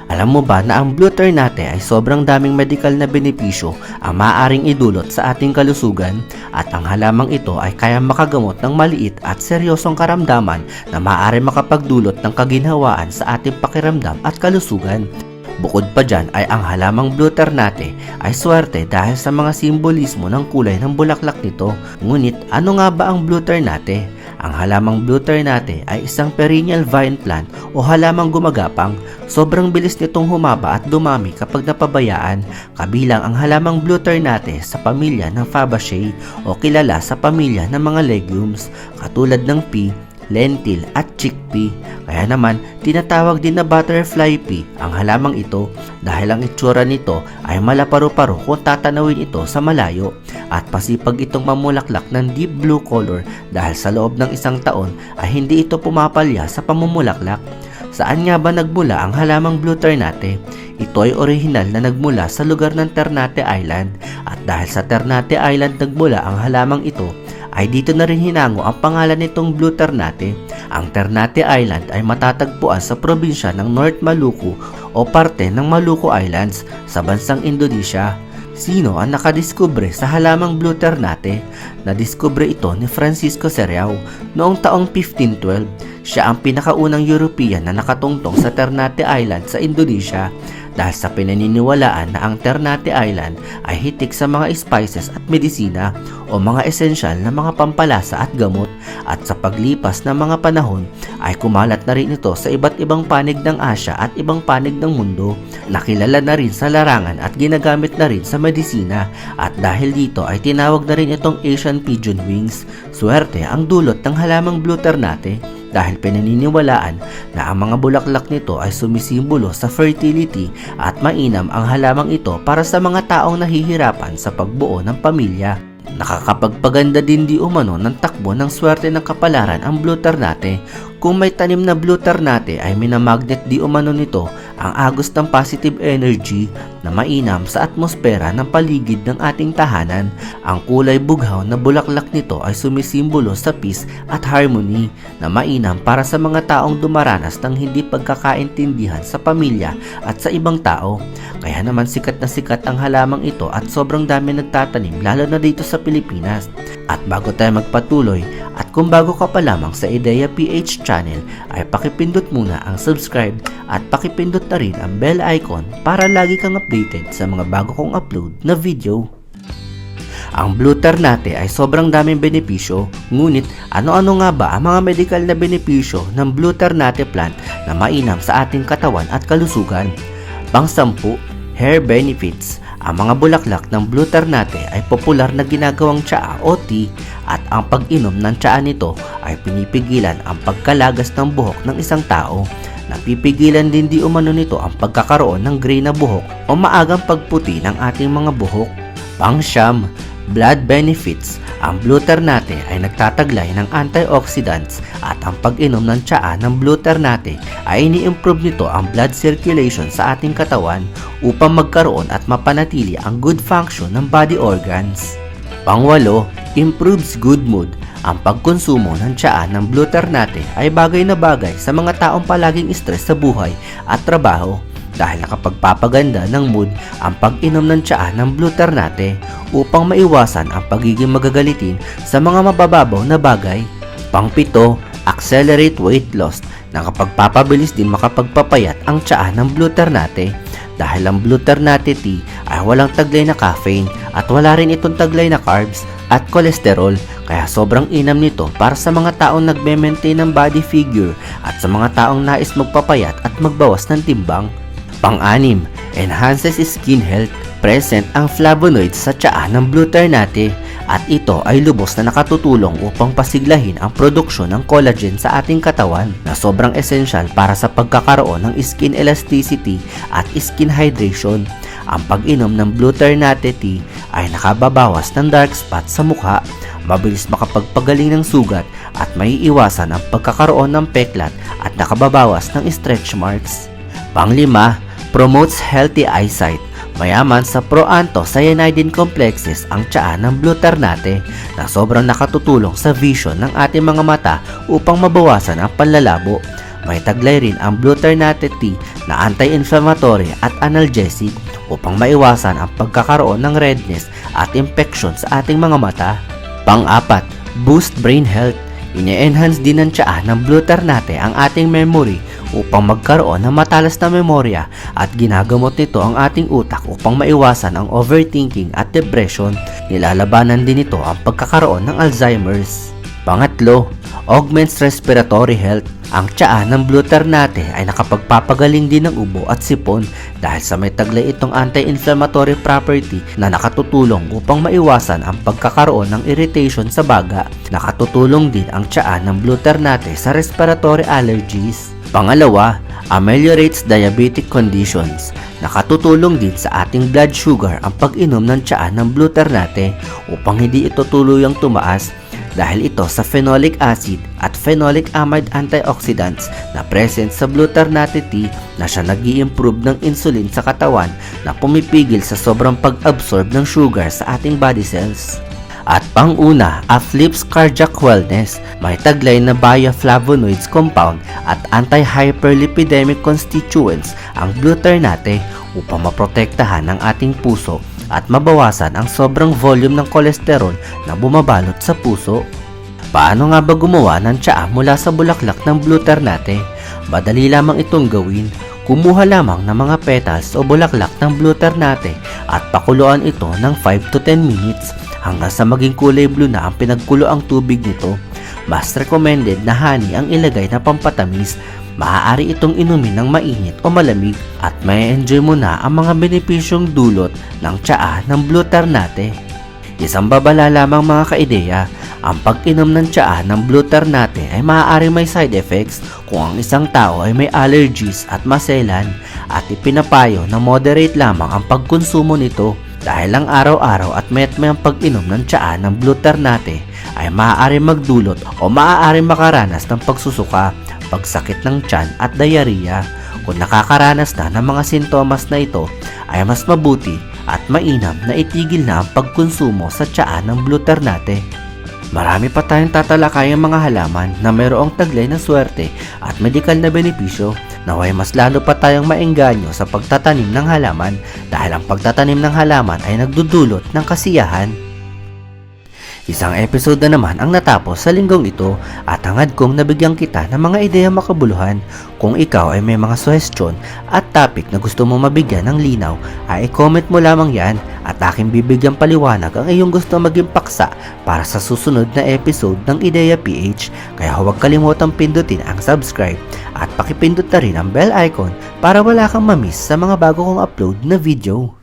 Alam mo ba na ang Blue Ternate ay sobrang daming medikal na benepisyo ang maaaring idulot sa ating kalusugan at ang halamang ito ay kayang makagamot ng maliit at seryosong karamdaman na maaari makapagdulot ng kaginhawaan sa ating pakiramdam at kalusugan. Bukod pa dyan ay ang halamang Blue Ternate ay swerte dahil sa mga simbolismo ng kulay ng bulaklak nito. Ngunit ano nga ba ang Blue Ternate? Ang halamang Blue Ternate ay isang perennial vine plant o halamang gumagapang. Sobrang bilis nitong humaba at dumami kapag napabayaan, kabilang ang halamang Blue Ternate sa pamilya ng Fabaceae o kilala sa pamilya ng mga legumes katulad ng pea, lentil at chickpea. Kaya naman tinatawag din na butterfly pea ang halamang ito dahil ang itsura nito ay malaparu-paro kung tatanawin ito sa malayo at pasipag itong mamulaklak ng deep blue color dahil sa loob ng isang taon ay hindi ito pumapalya sa pamumulaklak. Saan nga ba nagmula ang halamang Blue Ternate? Ito ay orihinal na nagmula sa lugar ng Ternate Island at dahil sa Ternate Island nagmula ang halamang ito ay dito na rin hinango ang pangalan nitong Blue Ternate. Ang Ternate Island ay matatagpuan sa probinsya ng North Maluku o parte ng Maluku Islands sa bansang Indonesia. Sino ang nakadiskubre sa halamang Blue Ternate? Nadiskubre ito ni Francisco Serrao noong taong 1512. Siya ang pinakaunang European na nakatungtong sa Ternate Island sa Indonesia dahil sa pinaniniwalaan na ang Ternate Island ay hitik sa mga spices at medisina o mga esensyal na mga pampalasa at gamot at sa paglipas ng mga panahon ay kumalat na rin ito sa iba't ibang panig ng Asya at ibang panig ng mundo. Nakilala na rin sa larangan at ginagamit na rin sa medisina at dahil dito ay tinawag na rin itong Asian Pigeon Wings. Swerte ang dulot ng halamang Blue Ternate dahil pinaniniwalaan na ang mga bulaklak nito ay sumisimbolo sa fertility at mainam ang halamang ito para sa mga taong nahihirapan sa pagbuo ng pamilya. Nakakapagpaganda din di umano ng takbo ng swerte ng kapalaran ang Blue Ternate. Kung may tanim na Blue Ternate ay minamagnet di umano nito ang agos ng positive energy na mainam sa atmosfera ng paligid ng ating tahanan. Ang kulay bughaw na bulaklak nito ay sumisimbolo sa peace at harmony na mainam para sa mga taong dumaranas ng hindi pagkakaintindihan sa pamilya at sa ibang tao. Kaya naman sikat na sikat ang halamang ito at sobrang dami nagtatanim lalo na dito sa Pilipinas. At bago tayo magpatuloy at kung bago ka pa lamang sa Idea PH channel ay pakipindot muna ang subscribe at pakipindot na rin ang bell icon para lagi kang updated sa mga bago kong upload na video. Ang Blue Ternate ay sobrang daming benepisyo, ngunit ano-ano nga ba ang mga medical na benepisyo ng Blue Ternate plant na mainam sa ating katawan at kalusugan? Pang-10, hair benefits. Ang mga bulaklak ng Blue Ternate ay popular na ginagawang tsaa o tea at ang pag-inom ng tsaa nito ay pinipigilan ang pagkalagas ng buhok ng isang tao. Napipigilan din di umano nito ang pagkakaroon ng gray na buhok o maagang pagputi ng ating mga buhok. Pang-9, blood benefits. Ang Blue Ternate ay nagtataglay ng antioxidants at ang pag-inom ng tsaa ng Blue Ternate ay ini-improve nito ang blood circulation sa ating katawan upang magkaroon at mapanatili ang good function ng body organs. Pang-8, improves good mood. Ang pagkonsumo ng tsaa ng Blue Ternate ay bagay na bagay sa mga taong palaging stress sa buhay at trabaho dahil nakapagpapaganda ng mood ang pag-inom ng tsaa ng Blue Ternate upang maiwasan ang pagiging magagalitin sa mga mabababaw na bagay. Pang-7, accelerate weight loss. Nakapagpapabilis din makapagpapayat ang tsaa ng Blue Ternate dahil ang Blue Ternate tea ay walang taglay na caffeine at wala rin itong taglay na carbs at cholesterol kaya sobrang inam nito para sa mga taong nagme-maintain ng body figure at sa mga taong nais magpapayat at magbawas ng timbang. Pang-6, enhances skin health. Present ang flavonoids sa tsaa ng Blue Ternate at ito ay lubos na nakatutulong upang pasiglahin ang produksyon ng collagen sa ating katawan na sobrang essential para sa pagkakaroon ng skin elasticity at skin hydration. Ang pag-inom ng Blue Ternate tea ay nakababawas ng dark spots sa mukha, mabilis makapagpagaling ng sugat at maiiwasan ang pagkakaroon ng peklat at nakababawas ng stretch marks. Pang-5, promotes healthy eyesight. Mayaman sa proanthocyanidin complexes ang tsaa ng Blue Ternate na sobrang nakatutulong sa vision ng ating mga mata upang mabawasan ang panlalabo. May taglay rin ang Bluternate T na anti-inflammatory at analgesic upang maiwasan ang pagkakaroon ng redness at infection sa ating mga mata. Pang-apat, boost brain health. Ine-enhance din ng tsaa ng Bluternate ang ating memory upang magkaroon ng matalas na memorya at ginagamot nito ang ating utak upang maiwasan ang overthinking at depression. Nilalabanan din ito ang pagkakaroon ng Alzheimer's. Pangatlo, augments respiratory health. Ang tsaa ng Bluternate ay nakapagpapagaling din ng ubo at sipon dahil sa may taglay itong anti-inflammatory property na nakatutulong upang maiwasan ang pagkakaroon ng irritation sa baga. Nakatutulong din ang tsaa ng Bluternate sa respiratory allergies. Pangalawa, ameliorates diabetic conditions. Nakatutulong din sa ating blood sugar ang pag-inom ng tsaa ng Bluternate upang hindi ito tuluyang tumaas dahil ito sa phenolic acid at phenolic amide antioxidants na present sa Bluternate T na siya nag-i-improve ng insulin sa katawan na pumipigil sa sobrang pag-absorb ng sugar sa ating body cells. At pang-una, uplifts cardiac wellness. May taglay na bioflavonoids compound at anti-hyperlipidemic constituents ang Bluternate upang maprotektahan ang ating puso at mabawasan ang sobrang volume ng kolesterol na bumabalot sa puso. Paano nga ba gumawa ng tsaa mula sa bulaklak ng Bluternate? Madali lamang itong gawin. Kumuha lamang ng mga petals o bulaklak ng Bluternate at pakuluan ito ng 5 to 10 minutes hanggang sa maging kulay blue na ang pinagkulo ang tubig nito. Mas recommended na honey ang ilagay na pampatamis. Maaari itong inumin ng mainit o malamig at may enjoy mo na ang mga benepisyong dulot ng tsaa ng Bluternate. Isang babala lamang mga kaideya, ang pag-inom ng tsaa ng Bluternate ay maaari may side effects kung ang isang tao ay may allergies at maselan at ipinapayo na moderate lamang ang pagkonsumo nito dahil ang araw-araw at may ang pag-inom ng tsaa ng Bluternate ay maaari magdulot o maaari makaranas ng pagsusuka, pagsakit ng tiyan at diarrhea. Kung nakakaranas na ng mga sintomas na ito ay mas mabuti at mainam na itigil na ang pagkonsumo sa tsaa ng Bluternate. Marami pa tayong tatalakayang mga halaman na mayroong taglay na swerte at medikal na benepisyo. Naway mas lalo pa tayong maengganyo sa pagtatanim ng halaman dahil ang pagtatanim ng halaman ay nagdudulot ng kasiyahan. Isang episode na naman ang natapos sa linggong ito at hangad kong nabigyan kita ng mga ideya makabuluhan. Kung ikaw ay may mga suggestion at topic na gusto mo mabigyan ng linaw ay i-comment mo lamang yan at aking bibigyan paliwanag ang iyong gusto maging paksa para sa susunod na episode ng Ideya PH. Kaya huwag kalimutang pindutin ang subscribe at pakipindot na rin ang bell icon para wala kang mamiss sa mga bago kong upload na video.